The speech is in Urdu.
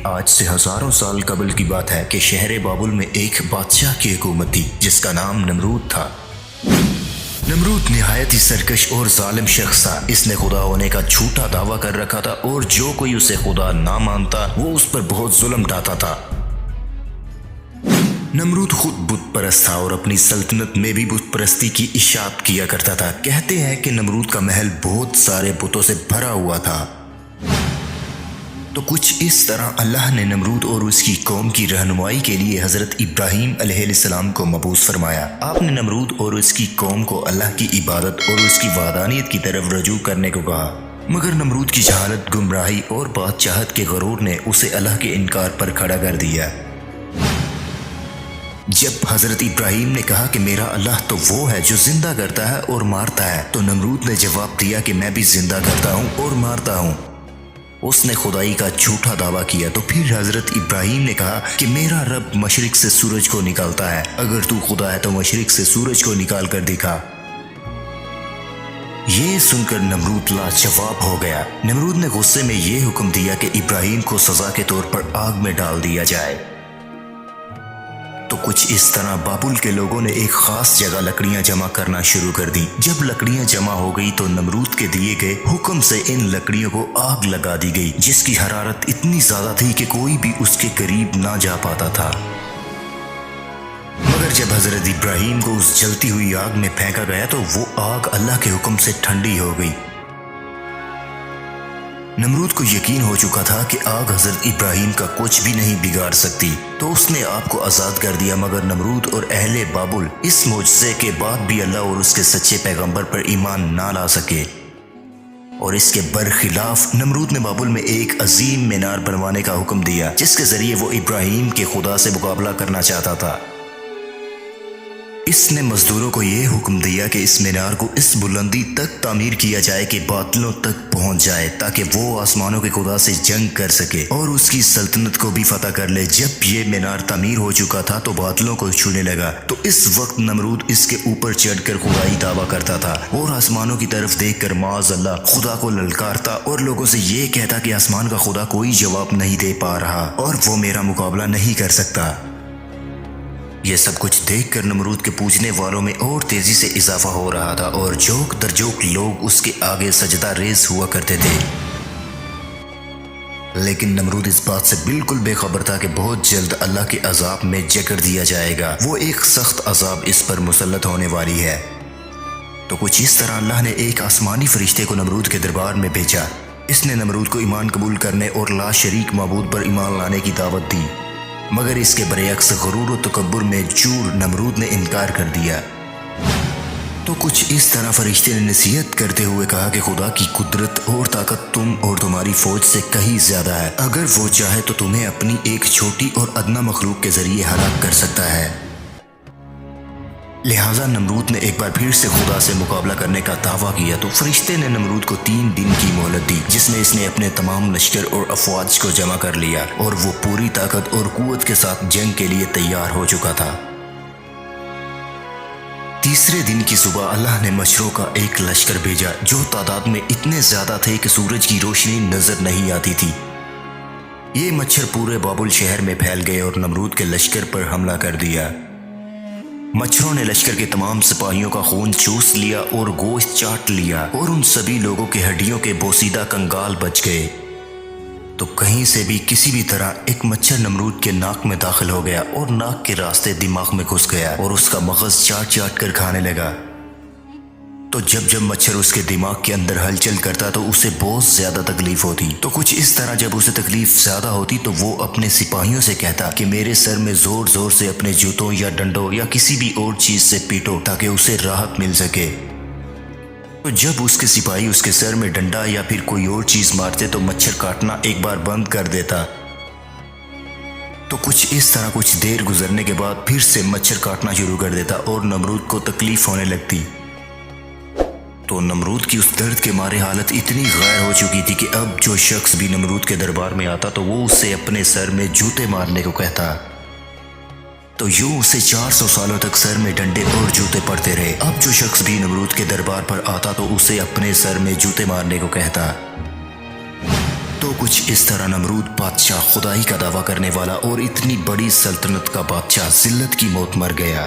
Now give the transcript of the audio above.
آج سے ہزاروں سال قبل کی بات ہے کہ شہر بابل میں ایک بادشاہ کی حکومت تھی جس کا نام نمرود تھا۔ نمرود نہایت ہی سرکش اور ظالم شخص تھا۔ اس نے خدا ہونے کا جھوٹا دعویٰ کر رکھا تھا اور جو کوئی اسے خدا نہ مانتا وہ اس پر بہت ظلم ڈھاتا تھا۔ نمرود خود بت پرست تھا اور اپنی سلطنت میں بھی بت پرستی کی اشاعت کیا کرتا تھا۔ کہتے ہیں کہ نمرود کا محل بہت سارے بتوں سے بھرا ہوا تھا۔ تو کچھ اس طرح اللہ نے نمرود اور اس کی قوم کی رہنمائی کے لیے حضرت ابراہیم علیہ السلام کو مبعوث فرمایا۔ آپ نے نمرود اور اس کی قوم کو اللہ کی عبادت اور اس کی وحدانیت کی طرف رجوع کرنے کو کہا، مگر نمرود کی جہالت، گمراہی اور بادشاہت کے غرور نے اسے اللہ کے انکار پر کھڑا کر دیا۔ جب حضرت ابراہیم نے کہا کہ میرا اللہ تو وہ ہے جو زندہ کرتا ہے اور مارتا ہے، تو نمرود نے جواب دیا کہ میں بھی زندہ کرتا ہوں اور مارتا ہوں۔ اس نے خدائی کا جھوٹا دعویٰ کیا۔ تو پھر حضرت ابراہیم نے کہا کہ میرا رب مشرق سے سورج کو نکالتا ہے، اگر تو خدا ہے تو مشرق سے سورج کو نکال کر دکھا۔ یہ سن کر نمرود لاجواب ہو گیا۔ نمرود نے غصے میں یہ حکم دیا کہ ابراہیم کو سزا کے طور پر آگ میں ڈال دیا جائے۔ تو کچھ اس طرح بابل کے لوگوں نے ایک خاص جگہ لکڑیاں جمع کرنا شروع کر دی۔ جب لکڑیاں جمع ہو گئی تو نمرود کے دیے گئے حکم سے ان لکڑیوں کو آگ لگا دی گئی، جس کی حرارت اتنی زیادہ تھی کہ کوئی بھی اس کے قریب نہ جا پاتا تھا۔ مگر جب حضرت ابراہیم کو اس جلتی ہوئی آگ میں پھینکا گیا تو وہ آگ اللہ کے حکم سے ٹھنڈی ہو گئی۔ نمرود کو یقین ہو چکا تھا کہ آگ حضرت ابراہیم کا کچھ بھی نہیں بگاڑ سکتی، تو اس نے آپ کو آزاد کر دیا۔ مگر نمرود اور اہل بابل اس معجزے کے بعد بھی اللہ اور اس کے سچے پیغمبر پر ایمان نہ لا سکے، اور اس کے برخلاف نمرود نے بابل میں ایک عظیم مینار بنوانے کا حکم دیا، جس کے ذریعے وہ ابراہیم کے خدا سے مقابلہ کرنا چاہتا تھا۔ اس نے مزدوروں کو یہ حکم دیا کہ اس مینار کو اس بلندی تک تعمیر کیا جائے کہ باطلوں تک پہنچ جائے، تاکہ وہ آسمانوں کے خدا سے جنگ کر سکے اور اس کی سلطنت کو بھی فتح کر لے۔ جب یہ مینار تعمیر ہو چکا تھا تو باطلوں کو چھونے لگا، تو اس وقت نمرود اس کے اوپر چڑھ کر خدائی دعویٰ کرتا تھا اور آسمانوں کی طرف دیکھ کر معاذ اللہ خدا کو للکارتا اور لوگوں سے یہ کہتا کہ آسمان کا خدا کوئی جواب نہیں دے پا رہا اور وہ میرا مقابلہ نہیں کر سکتا۔ یہ سب کچھ دیکھ کر نمرود کے پوجنے والوں میں اور تیزی سے اضافہ ہو رہا تھا اور جوک در جوک لوگ اس کے آگے سجدہ ریز ہوا کرتے تھے۔ لیکن نمرود اس بات سے بالکل بے خبر تھا کہ بہت جلد اللہ کے عذاب میں جکڑ دیا جائے گا، وہ ایک سخت عذاب اس پر مسلط ہونے والی ہے۔ تو کچھ اس طرح اللہ نے ایک آسمانی فرشتے کو نمرود کے دربار میں بھیجا۔ اس نے نمرود کو ایمان قبول کرنے اور لا شریک معبود پر ایمان لانے کی دعوت دی، مگر اس کے برعکس غرور و تکبر میں چور نمرود نے انکار کر دیا۔ تو کچھ اس طرح فرشتے نے نصیحت کرتے ہوئے کہا کہ خدا کی قدرت اور طاقت تم اور تمہاری فوج سے کہیں زیادہ ہے، اگر وہ چاہے تو تمہیں اپنی ایک چھوٹی اور ادنا مخلوق کے ذریعے ہلاک کر سکتا ہے۔ لہٰذا نمرود نے ایک بار پھر سے خدا سے مقابلہ کرنے کا دعویٰ کیا۔ تو فرشتے نے نمرود کو 3 دن کی مہلت دی، جس میں اس نے اپنے تمام لشکر اور افواج کو جمع کر لیا اور وہ پوری طاقت اور قوت کے ساتھ جنگ کے لیے تیار ہو چکا تھا۔ تیسرے دن کی صبح اللہ نے مچھروں کا ایک لشکر بھیجا جو تعداد میں اتنے زیادہ تھے کہ سورج کی روشنی نظر نہیں آتی تھی۔ یہ مچھر پورے بابل شہر میں پھیل گئے اور نمرود کے لشکر پر حملہ کر دیا۔ مچھروں نے لشکر کے تمام سپاہیوں کا خون چوس لیا اور گوشت چاٹ لیا اور ان سبھی لوگوں کے ہڈیوں کے بوسیدہ کنگال بچ گئے۔ تو کہیں سے بھی کسی بھی طرح ایک مچھر نمرود کے ناک میں داخل ہو گیا اور ناک کے راستے دماغ میں گھس گیا اور اس کا مغز چاٹ چاٹ کر کھانے لگا۔ تو جب مچھر اس کے دماغ کے اندر ہلچل کرتا تو اسے بہت زیادہ تکلیف ہوتی۔ تو کچھ اس طرح جب اسے تکلیف زیادہ ہوتی تو وہ اپنے سپاہیوں سے کہتا کہ میرے سر میں زور زور سے اپنے جوتوں یا ڈنڈوں یا کسی بھی اور چیز سے پیٹو تاکہ اسے راحت مل سکے۔ تو جب اس کے سپاہی اس کے سر میں ڈنڈا یا پھر کوئی اور چیز مارتے تو مچھر کاٹنا ایک بار بند کر دیتا۔ تو کچھ اس طرح کچھ دیر گزرنے کے بعد پھر سے مچھر کاٹنا شروع کر دیتا اور نمرود کو تکلیف ہونے لگتی۔ تو نمرود کی اس درد کے مارے حالت اتنی غیر ہو چکی تھی کہ اب جو شخص بھی نمرود کے دربار میں آتا تو وہ اسے اپنے سر میں جوتے مارنے کو کہتا۔ تو یوں اسے 400 سالوں تک سر میں ڈنڈے اور جوتے پڑتے رہے۔ اب جو شخص بھی نمرود کے دربار پر آتا تو اسے اپنے سر میں جوتے مارنے کو کہتا۔ تو کچھ اس طرح نمرود بادشاہ خدائی کا دعویٰ کرنے والا اور اتنی بڑی سلطنت کا بادشاہ ذلت کی موت مر گیا۔